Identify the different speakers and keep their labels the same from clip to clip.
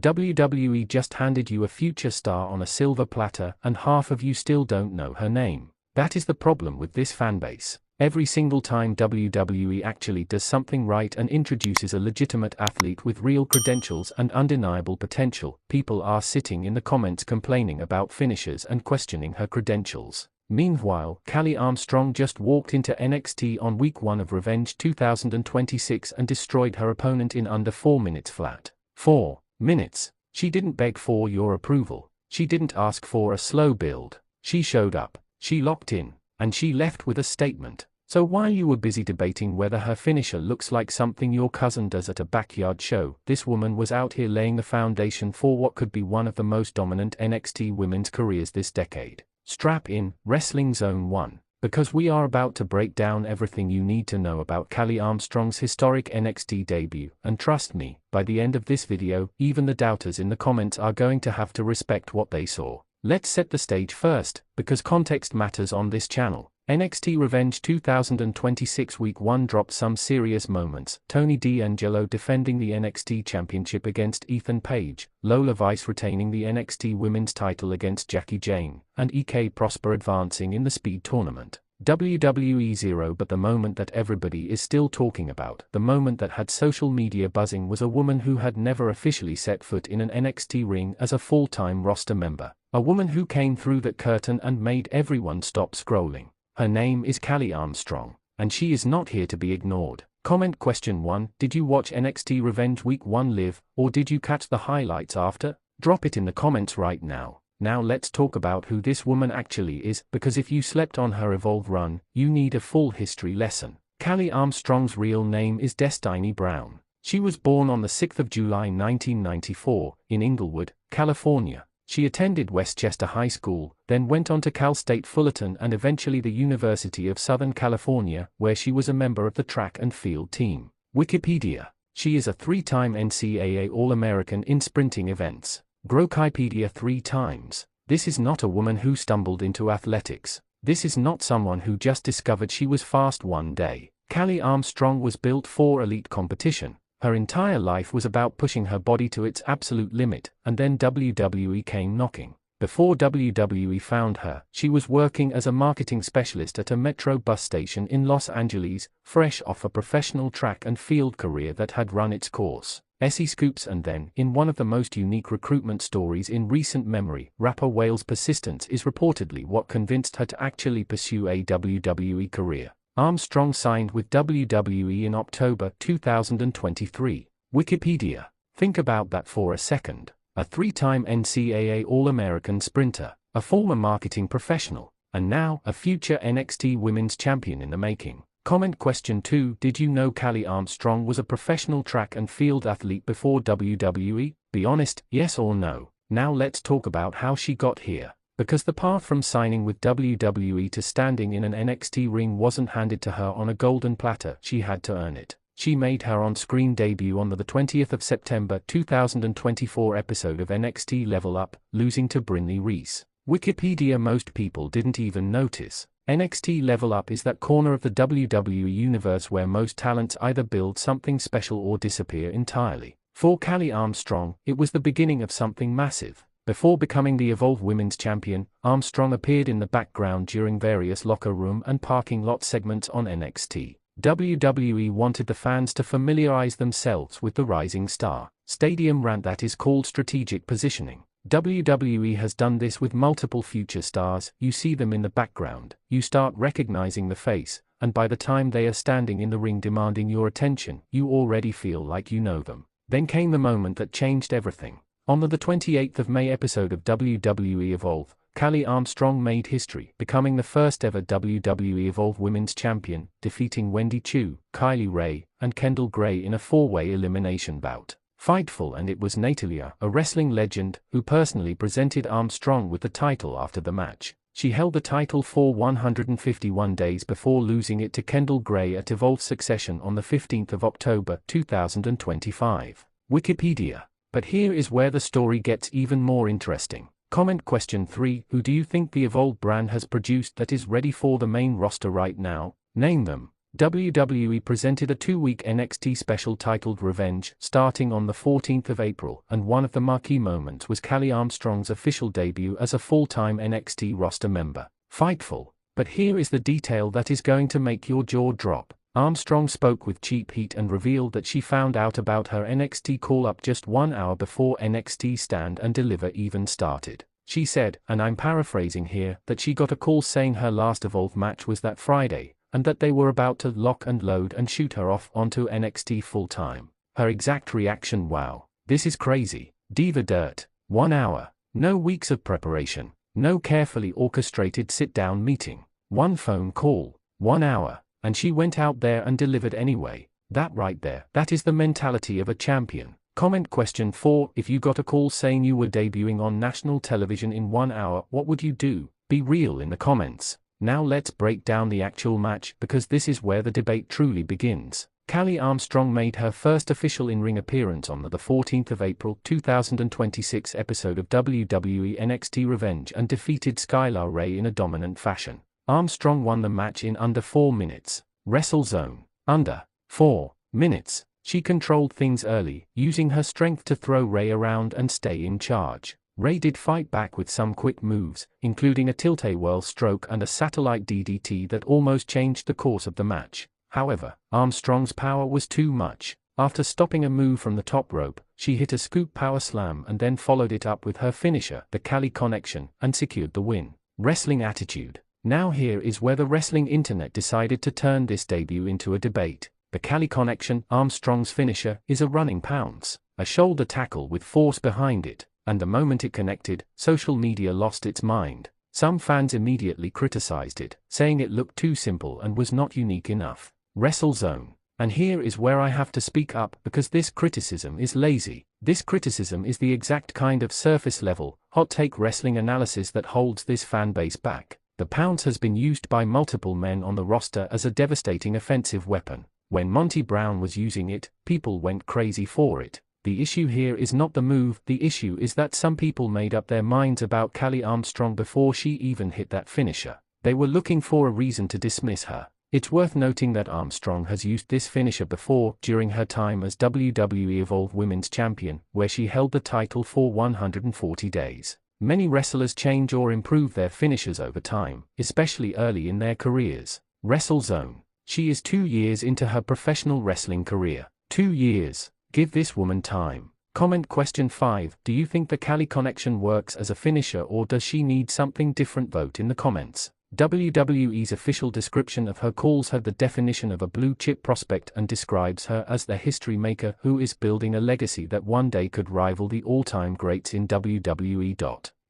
Speaker 1: WWE just handed you a future star on a silver platter and half of you still don't know her name. That is the problem with this fanbase. Every single time WWE actually does something right and introduces a legitimate athlete with real credentials and undeniable potential, people are sitting in the comments complaining about finishers and questioning her credentials. Meanwhile, Callie Armstrong just walked into NXT on week 1 of Revenge 2026 and destroyed her opponent in under 4 minutes flat. 4 minutes. She didn't beg for your approval. She didn't ask for a slow build. She showed up, she locked in, and she left with a statement. So while you were busy debating whether her finisher looks like something your cousin does at a backyard show, this woman was out here laying the foundation for what could be one of the most dominant NXT women's careers this decade. Strap in, Wrestling Zone 1, because we are about to break down everything you need to know about Callie Armstrong's historic NXT debut, and trust me, by the end of this video, even the doubters in the comments are going to have to respect what they saw. Let's set the stage first, because context matters on this channel. NXT Revenge 2026 Week 1 dropped some serious moments. Tony D'Angelo defending the NXT Championship against Ethan Page, Lola Vice retaining the NXT Women's title against Jackie Jane, and EK Prosper advancing in the Speed Tournament. WWE 0. But the moment that everybody is still talking about, the moment that had social media buzzing, was a woman who had never officially set foot in an NXT ring as a full-time roster member. A woman who came through that curtain and made everyone stop scrolling. Her name is Callie Armstrong, and she is not here to be ignored. Comment question 1. Did you watch NXT Revenge Week 1 live, or did you catch the highlights after? Drop it in the comments right now. Now let's talk about who this woman actually is, because if you slept on her Evolve run, you need a full history lesson. Callie Armstrong's real name is Destiny Brown. She was born on the 6th of July 1994, in Inglewood, California. She attended Westchester High School, then went on to Cal State Fullerton and eventually the University of Southern California, where she was a member of the track and field team. Wikipedia. She is a 3-time NCAA All-American in sprinting events. Grokipedia 3 times. This is not a woman who stumbled into athletics. This is not someone who just discovered she was fast one day. Callie Armstrong was built for elite competition. Her entire life was about pushing her body to its absolute limit, and then WWE came knocking. Before WWE found her, she was working as a marketing specialist at a metro bus station in Los Angeles, fresh off a professional track and field career that had run its course. SE Scoops. And then, in one of the most unique recruitment stories in recent memory, rapper Wales' persistence is reportedly what convinced her to actually pursue a WWE career. Armstrong signed with WWE in October 2023. Wikipedia. Think about that for a second. A 3-time NCAA All-American sprinter, a former marketing professional, and now a future NXT Women's Champion in the making. Comment question 2. Did you know Callie Armstrong was a professional track and field athlete before WWE? Be honest, yes or no. Now let's talk about how she got here. Because the path from signing with WWE to standing in an NXT ring wasn't handed to her on a golden platter, she had to earn it. She made her on-screen debut on the 20th of September 2024 episode of NXT Level Up, losing to Brinley Reese. Wikipedia. Most people didn't even notice. NXT Level Up is that corner of the WWE Universe where most talents either build something special or disappear entirely. For Callie Armstrong, it was the beginning of something massive. Before becoming the Evolve Women's Champion, Armstrong appeared in the background during various locker room and parking lot segments on NXT. WWE wanted the fans to familiarize themselves with the rising star. Stadium rant. That is called strategic positioning. WWE has done this with multiple future stars. You see them in the background, you start recognizing the face, and by the time they are standing in the ring demanding your attention, you already feel like you know them. Then came the moment that changed everything. On the 28th of May episode of WWE Evolve, Callie Armstrong made history, becoming the first ever WWE Evolve Women's Champion, defeating Wendy Chu, Kylie Ray, and Kendall Gray in a 4-way elimination bout. Fightful. And it was Natalia, a wrestling legend, who personally presented Armstrong with the title after the match. She held the title for 151 days before losing it to Kendall Gray at Evolve Succession on the 15th of October 2025. Wikipedia. But here is where the story gets even more interesting. Comment question 3. Who do you think the Evolve brand has produced that is ready for the main roster right now? Name them. WWE presented a 2-week NXT special titled Revenge, starting on the 14th of April, and one of the marquee moments was Kelly Armstrong's official debut as a full-time NXT roster member. Fightful. But here is the detail that is going to make your jaw drop. Armstrong spoke with Cheap Heat and revealed that she found out about her NXT call-up just 1 hour before NXT Stand and Deliver even started. She said, and I'm paraphrasing here, that she got a call saying her last Evolve match was that Friday, and that they were about to lock and load and shoot her off onto NXT full-time. Her exact reaction: wow, this is crazy. Diva Dirt. 1 hour. No weeks of preparation. No carefully orchestrated sit-down meeting. One phone call. 1 hour. And she went out there and delivered anyway. That right there, that is the mentality of a champion. Comment question 4. If you got a call saying you were debuting on national television in 1 hour, what would you do? Be real in the comments. Now let's break down the actual match, because this is where the debate truly begins. Kelly Armstrong made her first official in-ring appearance on the 14th of April 2026 episode of WWE NXT Revenge and defeated Skylar Ray in a dominant fashion. Armstrong won the match in under 4 minutes. WrestleZone. Under 4 minutes. She controlled things early, using her strength to throw Ray around and stay in charge. Ray did fight back with some quick moves, including a tilt-a-whirl stroke and a satellite DDT that almost changed the course of the match. However, Armstrong's power was too much. After stopping a move from the top rope, she hit a scoop power slam and then followed it up with her finisher, the Kelly Connection, and secured the win. Wrestling attitude. Now here is where the wrestling internet decided to turn this debut into a debate. The Kelly Connection, Armstrong's finisher, is a running pounce, a shoulder tackle with force behind it, and the moment it connected, social media lost its mind. Some fans immediately criticized it, saying it looked too simple and was not unique enough. WrestleZone. And here is where I have to speak up, because this criticism is lazy. This criticism is the exact kind of surface-level, hot-take wrestling analysis that holds this fanbase back. The pounce has been used by multiple men on the roster as a devastating offensive weapon. When Monty Brown was using it, people went crazy for it. The issue here is not the move, the issue is that some people made up their minds about Kelly Armstrong before she even hit that finisher. They were looking for a reason to dismiss her. It's worth noting that Armstrong has used this finisher before, during her time as WWE Evolve Women's Champion, where she held the title for 140 days. Many wrestlers change or improve their finishers over time, especially early in their careers. WrestleZone. She is 2 years into her professional wrestling career. 2 years. Give this woman time. Comment question 5. Do you think the Kelly Connection works as a finisher or does she need something different? Vote in the comments. WWE's official description of her calls her the definition of a blue-chip prospect and describes her as the history maker who is building a legacy that one day could rival the all-time greats in WWE.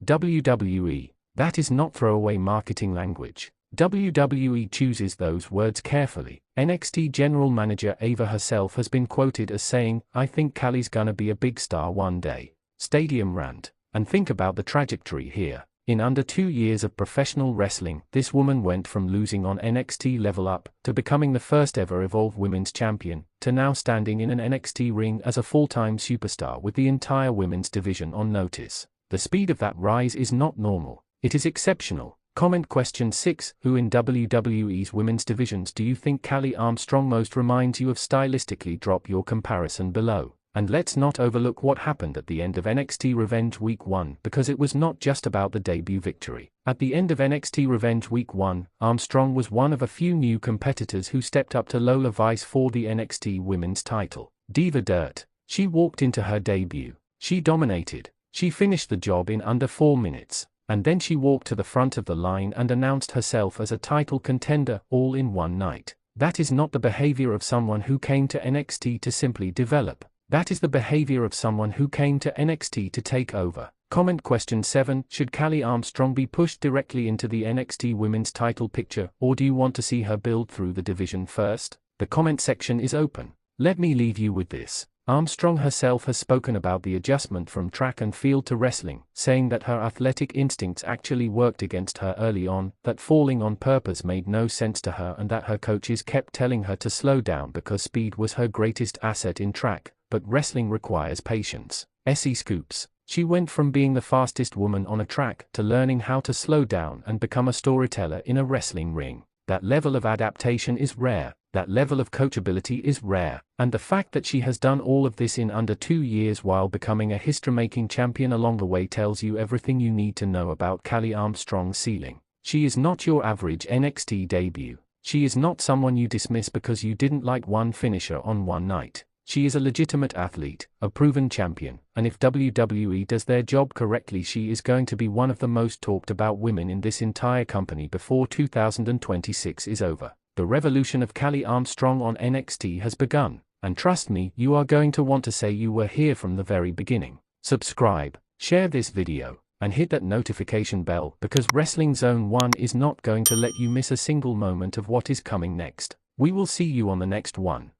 Speaker 1: WWE. That is not throwaway marketing language. WWE chooses those words carefully. NXT General Manager Ava herself has been quoted as saying, "I think Kelly's gonna be a big star one day." Stadium rant. And think about the trajectory here. In under 2 years of professional wrestling, this woman went from losing on NXT Level Up, to becoming the first ever Evolve Women's Champion, to now standing in an NXT ring as a full-time superstar with the entire women's division on notice. The speed of that rise is not normal. It is exceptional. Comment question 6. Who in WWE's women's divisions do you think Kelly Armstrong most reminds you of? Stylistically drop your comparison below. And let's not overlook what happened at the end of NXT Revenge Week 1, because it was not just about the debut victory. At the end of NXT Revenge Week 1, Armstrong was one of a few new competitors who stepped up to Lola Vice for the NXT Women's title. Diva Dirt. She walked into her debut. She dominated. She finished the job in under 4 minutes. And then she walked to the front of the line and announced herself as a title contender, all in one night. That is not the behavior of someone who came to NXT to simply develop. That is the behavior of someone who came to NXT to take over. Comment question 7. Should Kelly Armstrong be pushed directly into the NXT Women's title picture, or do you want to see her build through the division first? The comment section is open. Let me leave you with this. Armstrong herself has spoken about the adjustment from track and field to wrestling, saying that her athletic instincts actually worked against her early on, that falling on purpose made no sense to her and that her coaches kept telling her to slow down because speed was her greatest asset in track, but wrestling requires patience. SE Scoops. She went from being the fastest woman on a track to learning how to slow down and become a storyteller in a wrestling ring. That level of adaptation is rare. That level of coachability is rare, and the fact that she has done all of this in under 2 years while becoming a history-making champion along the way tells you everything you need to know about Kelly Armstrong's ceiling. She is not your average NXT debut. She is not someone you dismiss because you didn't like one finisher on one night. She is a legitimate athlete, a proven champion, and if WWE does their job correctly, she is going to be one of the most talked about women in this entire company before 2026 is over. The revolution of Kelly Armstrong on NXT has begun, and trust me, you are going to want to say you were here from the very beginning. Subscribe, share this video, and hit that notification bell because Wrestling Zone 1 is not going to let you miss a single moment of what is coming next. We will see you on the next one.